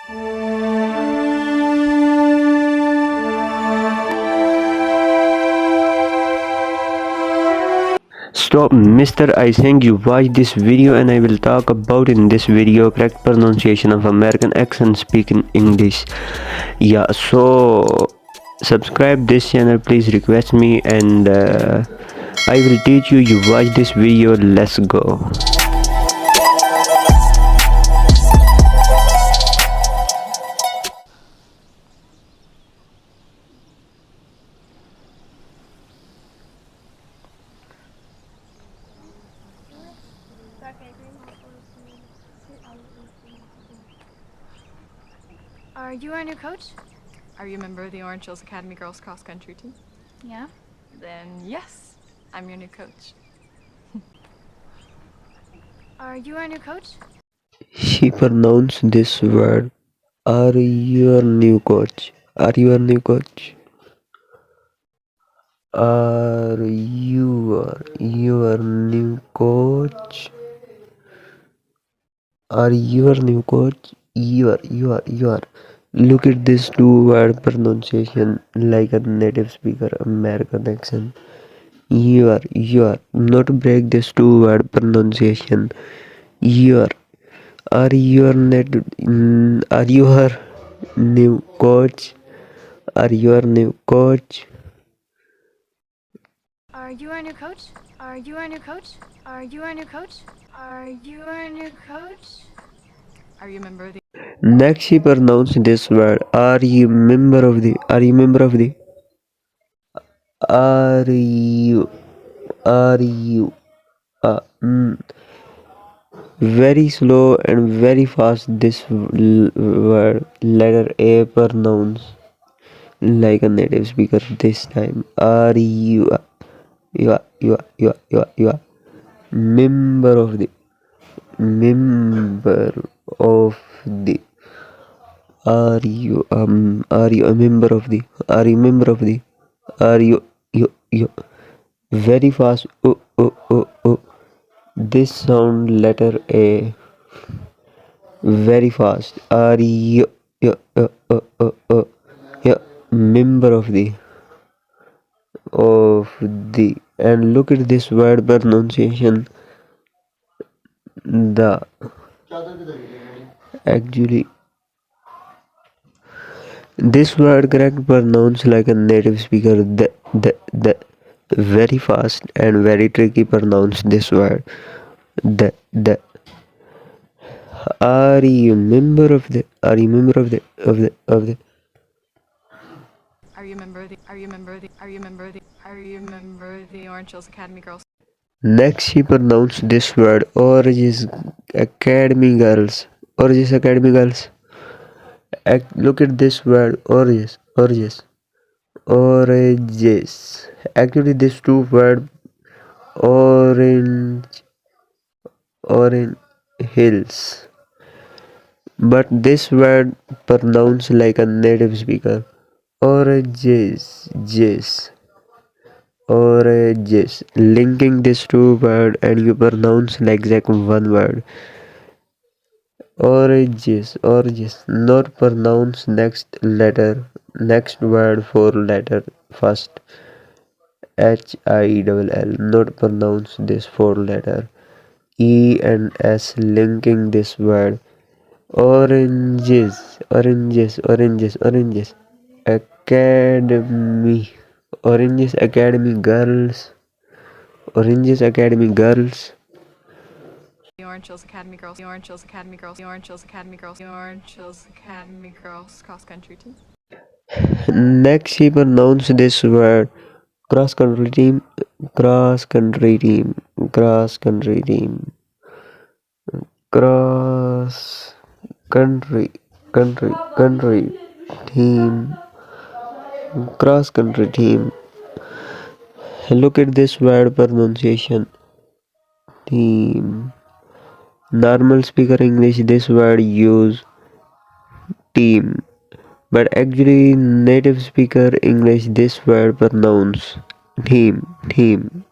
Stop, mister, I think you watch this video and I will talk about in this video correct pronunciation of American accent speaking English. Yeah, so subscribe this channel, please request me, and I will teach you. You watch this video, let's go. Are you our new coach? Are you a member of the Orange Hills Academy Girls Cross Country team? Yeah. Then yes, I'm your new coach. Are you our new coach? She pronounced this word. Are your new coach? Are your new coach? Are your new coach? Are your new coach? You are. Look at this two word pronunciation like a native speaker American accent. You are. Not break this two word pronunciation. You are. Are your are you her new coach? Are your new coach? Are you our new coach? Are you our new coach? Are you our new coach? Are you our new coach? Are you a member of the Next she pronounced this word. Are you member of the? Are you member of the? Are you? Are you? Very slow and very fast. This word letter A pronounce like a native speaker. This time, are you? You are member of the? Member of the? Are you a member of the? Are you member of the? Are you very fast? Oh. This sound letter A very fast. Are you member of the and look at this word pronunciation. The actually this word correct pronounced like a native speaker. The very fast and very tricky pronounce this word. The are you member of the? Are you member of the? Are you a member of the Are you a member of the Are you a member of the Are you a member of the Orange Hills Academy Girls? Next she pronounced this word. Oranges Academy Girls. Oranges Academy Girls. Look at this word. Oranges. Actually this two word orange hills. But this word pronounced like a native speaker. Oranges. Oranges. Linking this two word and you pronounce like exact one word. Oranges. Not pronounce next word four letter first. HILL. Not pronounce this four letter. E and S linking this word. Oranges. Academy. Oranges Academy Girls. Oranges Academy Girls. The Orange Hills Academy Girls. The Orange Hills Academy Girls. The Orange Hills Academy Girls. The Orange Hills Academy Girls Cross Country team. Next she pronounced this word. Cross country team. Cross country team. Cross country team. Cross country team. Cross country team. Look at this word pronunciation. Team. Normal speaker English this word use team. But actually native speaker English this word pronounce team.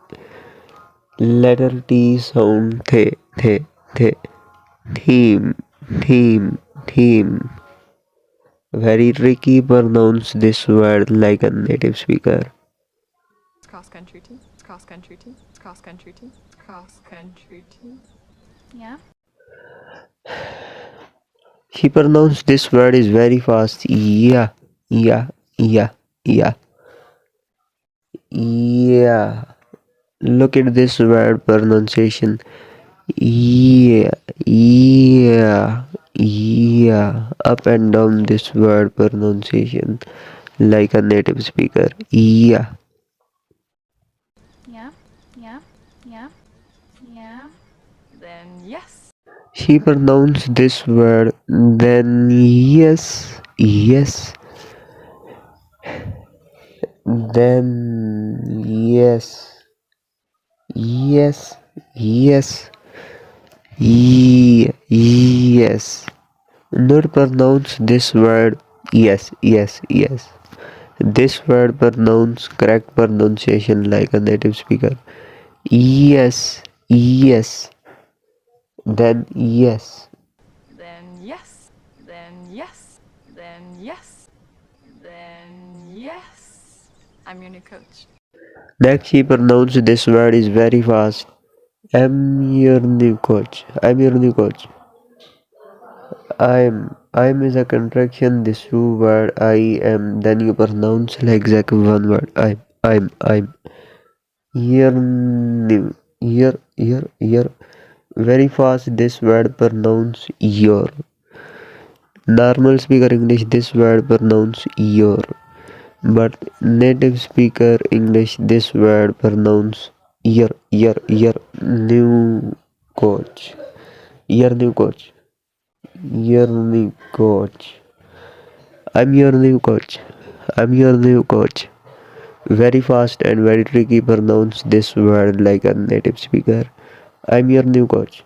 Letter T sound the. Team. Very tricky. Pronounce this word like a native speaker. Cross country team. Cross country team. Cross country team. Cross country team. Yeah. She pronounced this word is very fast. Yeah, yeah, yeah, yeah, yeah. Look at this word pronunciation. Yeah, yeah, yeah. Up and down this word pronunciation like a native speaker. Yeah. Yeah. Yeah. Yeah. Yeah. Then yes. She pronounced this word. Then yes, yes. Then yes, yes, yes. Yes. Not pronounce this word. Yes, yes, yes. This word pronounce correct pronunciation like a native speaker. Yes, yes. Then yes. Then yes. Then yes. Then yes. Then yes. I'm your new coach. Next, she pronounced this word is very fast. I'm your new coach. I'm your new coach. I'm is a contraction. This two word I am. Then you pronounce like exactly one word. I'm. Your new. Your. Very fast. This word pronounce your. Normal speaker English. This word pronounce your. But native speaker English. This word pronounce your. New coach. Your new coach. Your new coach. I'm your new coach. I'm your new coach. Very fast and very tricky. Pronounce this word like a native speaker. I'm your new coach.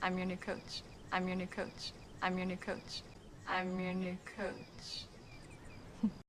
I'm your new coach. I'm your new coach. I'm your new coach. I'm your new coach.